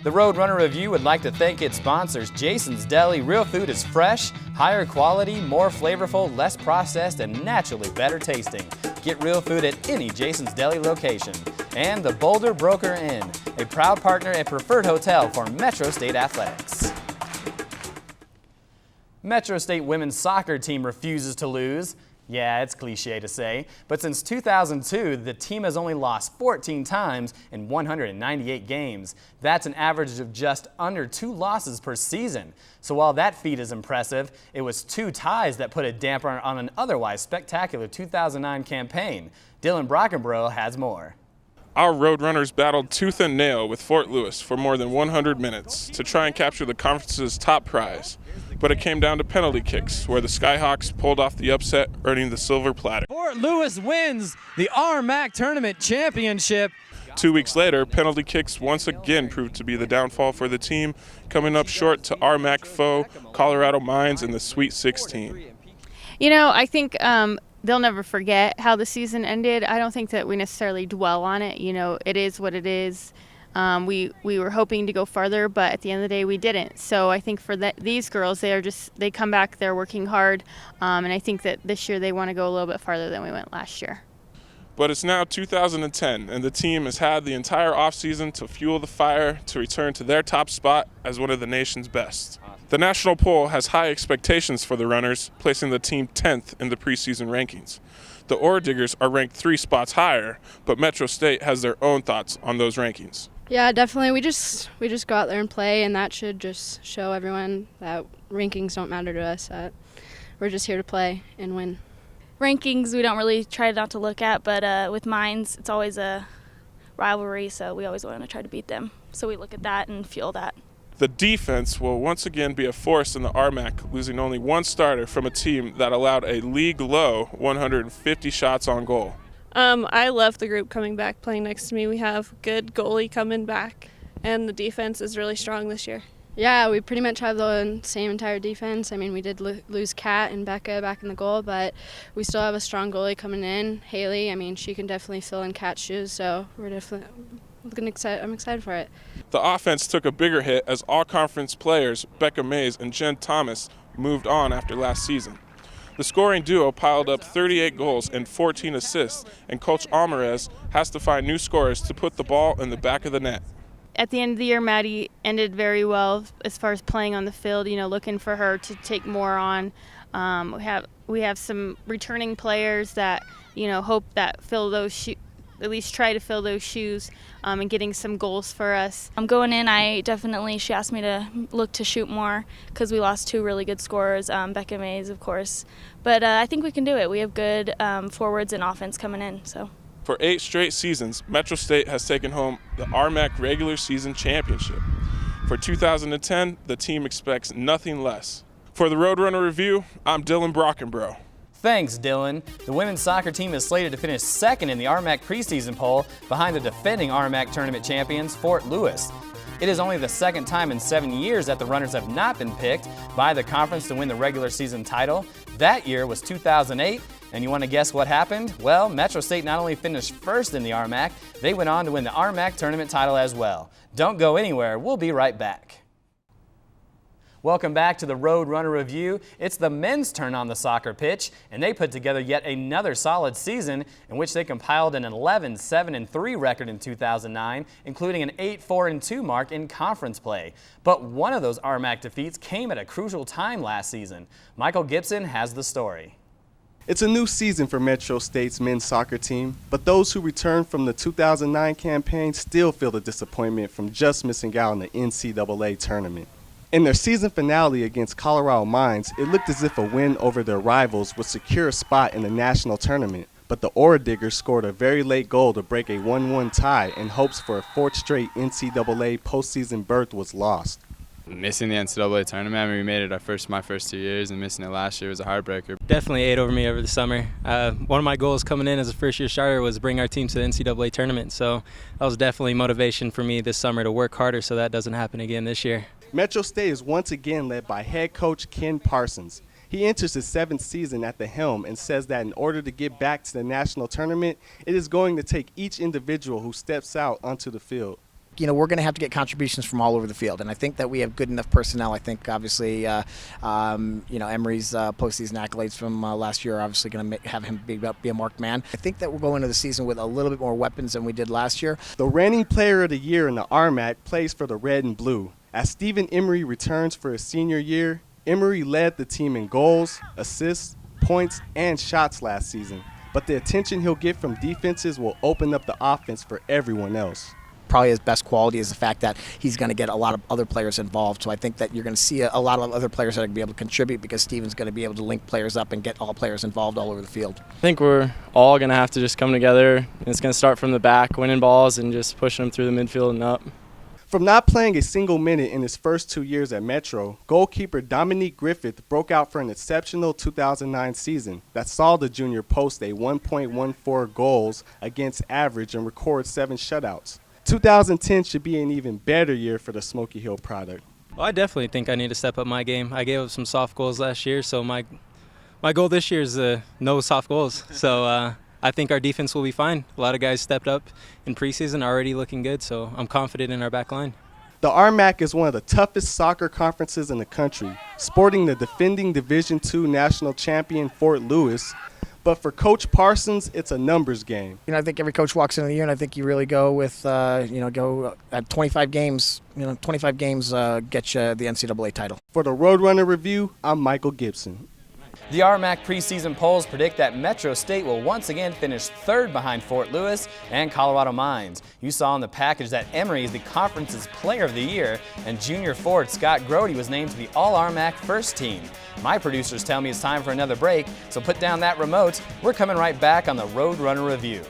The Roadrunner Review would like to thank its sponsors, Jason's Deli. Real food is fresh, higher quality, more flavorful, less processed, and naturally better tasting. Get real food at any Jason's Deli location. And the Boulder Broker Inn, a proud partner and preferred hotel for Metro State Athletics. Metro State women's soccer team refuses to lose. Yeah, it's cliche to say, but since 2002, the team has only lost 14 times in 198 games. That's an average of just under 2 losses per season. So while that feat is impressive, it was 2 ties that put a damper on an otherwise spectacular 2009 campaign. Dylan Brockenbrough has more. Our Roadrunners battled tooth and nail with Fort Lewis for more than 100 minutes to try and capture the conference's top prize. But it came down to penalty kicks, where the Skyhawks pulled off the upset, earning the silver platter. Fort Lewis wins the RMAC Tournament Championship. 2 weeks later, penalty kicks once again proved to be the downfall for the team, coming up short to RMAC foe Colorado Mines in the Sweet 16. You know, I think they'll never forget how the season ended. I don't think that we necessarily dwell on it. You know, it is what it is. We were hoping to go farther, but at the end of the day, we didn't. So I think for these girls, they come back, they're working hard, and I think that this year they want to go a little bit farther than we went last year. But it's now 2010, and the team has had the entire offseason to fuel the fire to return to their top spot as one of the nation's best. The national poll has high expectations for the Runners, placing the team 10th in the preseason rankings. The Ore Diggers are ranked 3 spots higher, but Metro State has their own thoughts on those rankings. Yeah, definitely. We just go out there and play, and that should just show everyone that rankings don't matter to us, that we're just here to play and win. Rankings we don't really try not to look at, but with Mines, it's always a rivalry, so we always want to try to beat them. So we look at that and fuel that. The defense will once again be a force in the RMAC, losing only 1 starter from a team that allowed a league-low 150 shots on goal. I love the group coming back, playing next to me. We have good goalie coming back, and the defense is really strong this year. Yeah, we pretty much have the same entire defense. I mean, we did lose Kat and Becca back in the goal, but we still have a strong goalie coming in. Haley, I mean, she can definitely fill in Kat's shoes, so I'm excited for it. The offense took a bigger hit as all-conference players Becca Mays and Jen Thomas moved on after last season. The scoring duo piled up 38 goals and 14 assists, and Coach Alvarez has to find new scorers to put the ball in the back of the net. At the end of the year, Maddie ended very well as far as playing on the field, you know, looking for her to take more on. We have some returning players that, you know, hope that fill those shoes, at least try to fill those shoes and getting some goals for us. I'm going in, she asked me to look to shoot more because we lost 2 really good scorers, Becca Mays, of course. But I think we can do it. We have good forwards and offense coming in. So. For 8 straight seasons, Metro State has taken home the RMAC regular season championship. For 2010, the team expects nothing less. For the Roadrunner Review, I'm Dylan Brockenbrough. Thanks, Dylan. The women's soccer team is slated to finish 2nd in the RMAC preseason poll behind the defending RMAC tournament champions, Fort Lewis. It is only the 2nd time in 7 years that the Runners have not been picked by the conference to win the regular season title. That year was 2008, and you want to guess what happened? Well, Metro State not only finished 1st in the RMAC, they went on to win the RMAC tournament title as well. Don't go anywhere. We'll be right back. Welcome back to the Roadrunner Review. It's the men's turn on the soccer pitch, and they put together yet another solid season in which they compiled an 11-7-3 record in 2009, including an 8-4-2 mark in conference play. But one of those RMAC defeats came at a crucial time last season. Michael Gibson has the story. It's a new season for Metro State's men's soccer team, but those who returned from the 2009 campaign still feel the disappointment from just missing out on the NCAA tournament. In their season finale against Colorado Mines, it looked as if a win over their rivals would secure a spot in the national tournament, but the Ore Diggers scored a very late goal to break a 1-1 tie, and hopes for a 4th straight NCAA postseason berth was lost. Missing the NCAA tournament, I mean, we made it my first 2 years, and missing it last year was a heartbreaker. Definitely ate over me over the summer. One of my goals coming in as a first-year starter was bring our team to the NCAA tournament, so that was definitely motivation for me this summer to work harder so that doesn't happen again this year. Metro State is once again led by head coach Ken Parsons. He enters his 7th season at the helm and says that in order to get back to the national tournament, it is going to take each individual who steps out onto the field. we're going to have to get contributions from all over the field, and I think that we have good enough personnel. I think obviously, Emery's postseason accolades from last year are obviously going to have him be a marked man. I think that we're going into the season with a little bit more weapons than we did last year. The reigning player of the year in the RMAC plays for the Red and Blue. As Stephen Emery returns for his senior year, Emery led the team in goals, assists, points, and shots last season. But the attention he'll get from defenses will open up the offense for everyone else. Probably his best quality is the fact that he's going to get a lot of other players involved. So I think that you're going to see a lot of other players that are going to be able to contribute because Steven's going to be able to link players up and get all players involved all over the field. I think we're all going to have to just come together, and it's going to start from the back, winning balls and just pushing them through the midfield and up. From not playing a single minute in his first 2 years at Metro, goalkeeper Dominique Griffith broke out for an exceptional 2009 season that saw the junior post a 1.14 goals against average and record 7 shutouts. 2010 should be an even better year for the Smoky Hill product. Well, I definitely think I need to step up my game. I gave up some soft goals last year, so my goal this year is no soft goals. So I think our defense will be fine. A lot of guys stepped up in preseason, already looking good, so I'm confident in our back line. The RMAC is one of the toughest soccer conferences in the country, sporting the defending Division II national champion Fort Lewis. But for Coach Parsons, it's a numbers game. I think every coach walks into the year, and I think you really go with, go at 25 games. 25 games get you the NCAA title. For the Roadrunner Review, I'm Michael Gibson. The RMAC preseason polls predict that Metro State will once again finish third behind Fort Lewis and Colorado Mines. You saw in the package that Emery is the conference's player of the year, and junior forward Scott Grody was named to the All-RMAC first team. My producers tell me it's time for another break, so put down that remote. We're coming right back on the Roadrunner Review.